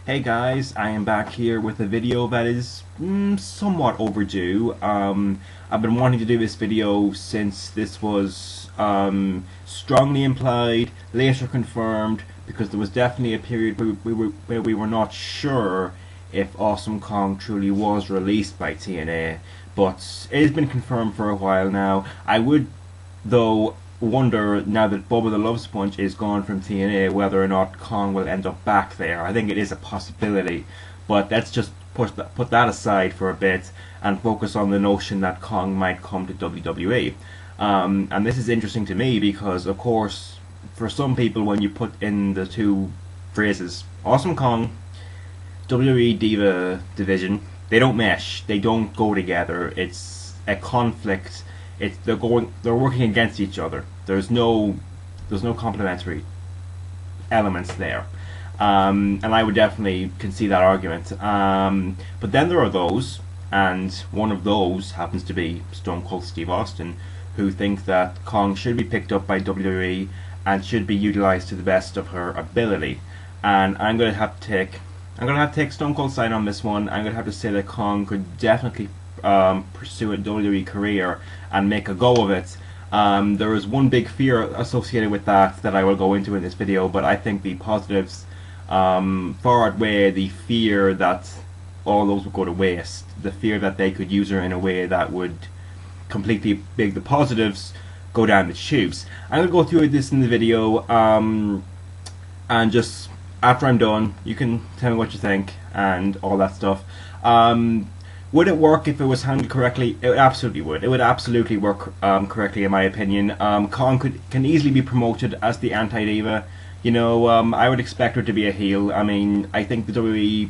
Hey guys, I am back here with a video that is somewhat overdue. I've been wanting to do this video since this was strongly implied, later confirmed, because there was definitely a period where we were not sure if Awesome Kong truly was released by TNA, but it has been confirmed for a while now. I would, though, wonder now that Bubba the Love Sponge is gone from TNA whether or not Kong will end up back there. I think it is a possibility, but let's just put that aside for a bit and focus on the notion that Kong might come to WWE. And this is interesting to me because, of course, for some people, when you put in the two phrases Awesome Kong, WWE Diva Division, they don't mesh. They don't go together. It's a conflict. They're working against each other. There's no complementary elements there, and I would definitely concede that argument. But then there are those, and one of those happens to be Stone Cold Steve Austin, who think that Kong should be picked up by WWE and should be utilized to the best of her ability. And I'm gonna have to take Stone Cold's side on this one. I'm gonna have to say that Kong could definitely pursue a WWE career and make a go of it. There is one big fear associated with that I will go into in this video, but I think the positives far outweigh the fear that all those would go to waste. The fear that they could use her in a way that would completely make the positives go down the tubes. I'm going to go through this in the video, and just after I'm done, you can tell me what you think and all that stuff. Would it work if it was handled correctly? It absolutely would. It would absolutely work correctly, in my opinion. Kong can easily be promoted as the anti-diva. You know, I would expect her to be a heel. I mean, I think the WWE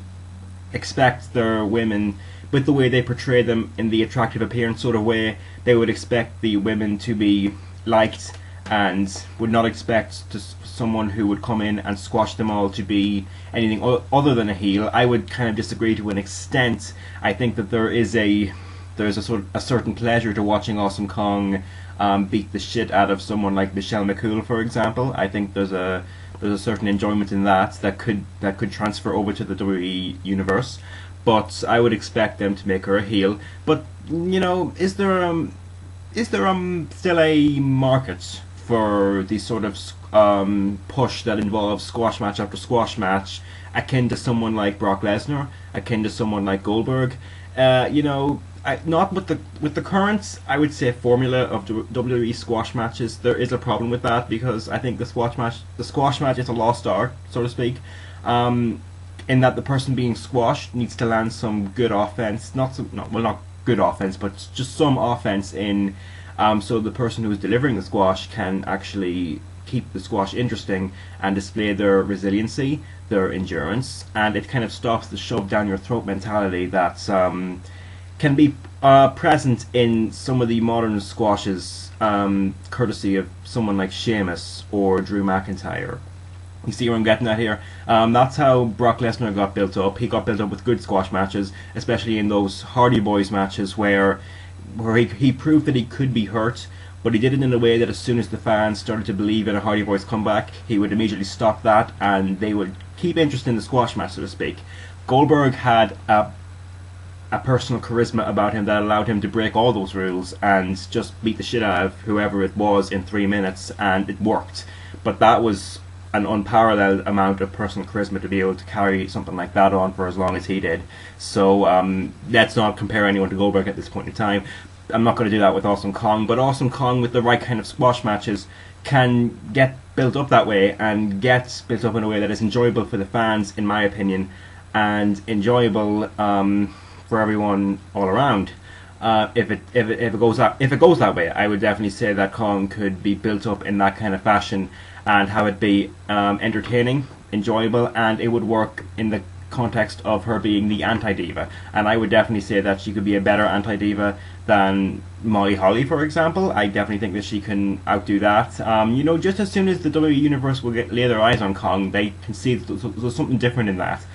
expects their women, with the way they portray them in the attractive appearance sort of way, they would expect the women to be liked and would not expect someone who would come in and squash them all to be anything other than a heel. I would kind of disagree to an extent. I think that there's a certain pleasure to watching Awesome Kong beat the shit out of someone like Michelle McCool, for example. I think there's a certain enjoyment in that could transfer over to the WWE universe. But I would expect them to make her a heel. But you know, is there still a market for the sort of push that involves squash match after squash match, akin to someone like Brock Lesnar, akin to someone like Goldberg? You know, not with the current, I would say, formula of WWE squash matches. There is a problem with that because I think the squash match is a lost art, so to speak. In that the person being squashed needs to land some good offense, not good offense, but just some offense in, so the person who is delivering the squash can actually keep the squash interesting and display their resiliency, their endurance, and it kind of stops the shove down your throat mentality that can be present in some of the modern squashes, courtesy of someone like Sheamus or Drew McIntyre. You see where I'm getting at here? That's how Brock Lesnar got built up. He got built up with good squash matches, especially in those Hardy Boys matches where he proved that he could be hurt, but he did it in a way that as soon as the fans started to believe in a Hardy Boys comeback, he would immediately stop that and they would keep interest in the squash match, so to speak. Goldberg had a personal charisma about him that allowed him to break all those rules and just beat the shit out of whoever it was in 3 minutes, and it worked. But that was an unparalleled amount of personal charisma to be able to carry something like that on for as long as he did. So let's not compare anyone to Goldberg at this point in time. I'm not going to do that with Awesome Kong, but Awesome Kong with the right kind of squash matches can get built up that way and get built up in a way that is enjoyable for the fans, in my opinion, and enjoyable for everyone all around. If it goes that way, I would definitely say that Kong could be built up in that kind of fashion and have it be entertaining, enjoyable, and it would work in the context of her being the anti-diva. And I would definitely say that she could be a better anti-diva than Molly Holly, for example. I definitely think that she can outdo that. You know, just as soon as the WWE Universe will lay their eyes on Kong, they can see there's something different in that.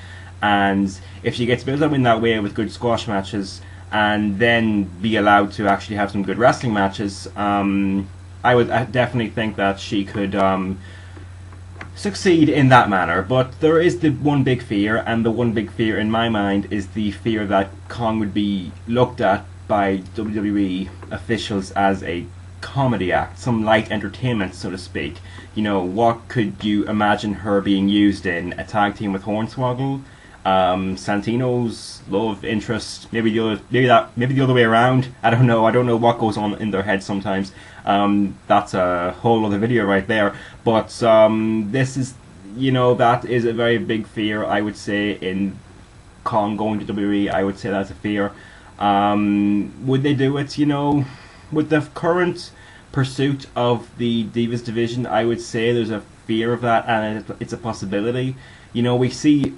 And if she gets built up in that way with good squash matches, and then be allowed to actually have some good wrestling matches, I definitely think that she could succeed in that manner. But there is the one big fear, and the one big fear in my mind is the fear that Kong would be looked at by WWE officials as a comedy act, some light entertainment, so to speak. You know, what could you imagine her being used in? A tag team with Hornswoggle, Santino's love interest, maybe the other way around. I don't know. I don't know what goes on in their heads sometimes. That's a whole other video right there. But this is, you know, that is a very big fear, I would say, in Kong going to WWE. I would say that's a fear. Would they do it? You know, with the current pursuit of the Divas division, I would say there's a fear of that, and it's a possibility. You know, we see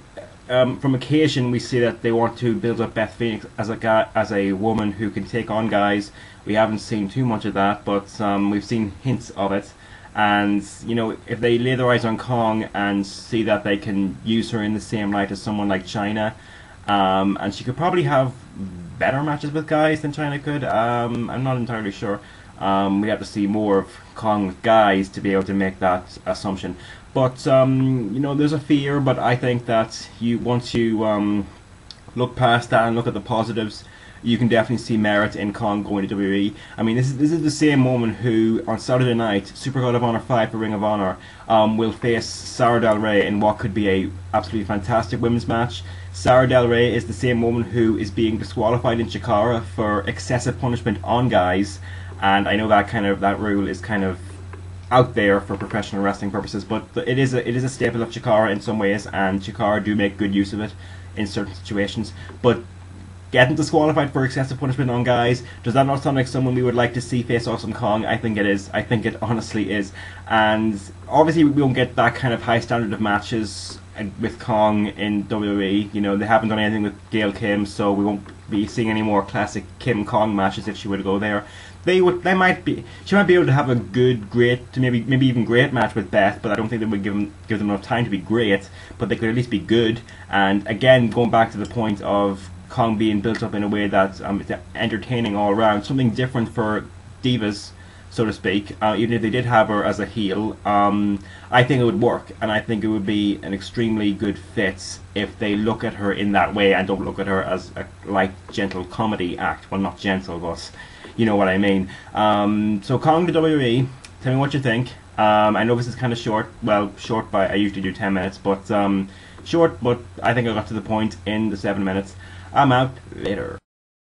from occasion we see that they want to build up Beth Phoenix as a woman who can take on guys. We haven't seen too much of that, but we've seen hints of it. And you know, if they lay their eyes on Kong and see that they can use her in the same light as someone like China, and she could probably have better matches with guys than China could. I'm not entirely sure. We have to see more of Kong with guys to be able to make that assumption. But you know, there's a fear, but I think that once you look past that and look at the positives, you can definitely see merit in Kong going to WWE. I mean, this is the same woman who on Saturday night, Super God of Honor 5 for Ring of Honor, will face Sarah Del Rey in what could be a absolutely fantastic women's match. Sarah Del Rey is the same woman who is being disqualified in Chikara for excessive punishment on guys, and I know that rule is kind of out there for professional wrestling purposes, but it is a staple of Chikara in some ways, and Chikara do make good use of it in certain situations. But getting disqualified for excessive punishment on guys, does that not sound like someone we would like to see face Awesome Kong? I think it is. I think it honestly is. And obviously we won't get that kind of high standard of matches with Kong in WWE. You know, they haven't done anything with Gail Kim, so we won't be seeing any more classic Kim Kong matches if she were to go there. She might be able to have a good, great, maybe even great match with Beth, but I don't think they would give them enough time to be great. But they could at least be good. And again, going back to the point of Kong being built up in a way that's entertaining all around, something different for divas, so to speak. Even if they did have her as a heel, I think it would work, and I think it would be an extremely good fit if they look at her in that way and don't look at her as a light, gentle comedy act. Well, not gentle, but you know what I mean. So Kong to WWE, tell me what you think. I know this is kind of short. Well, short by I usually do 10 minutes, but short. But I think I got to the point in the 7 minutes. I'm out. Later.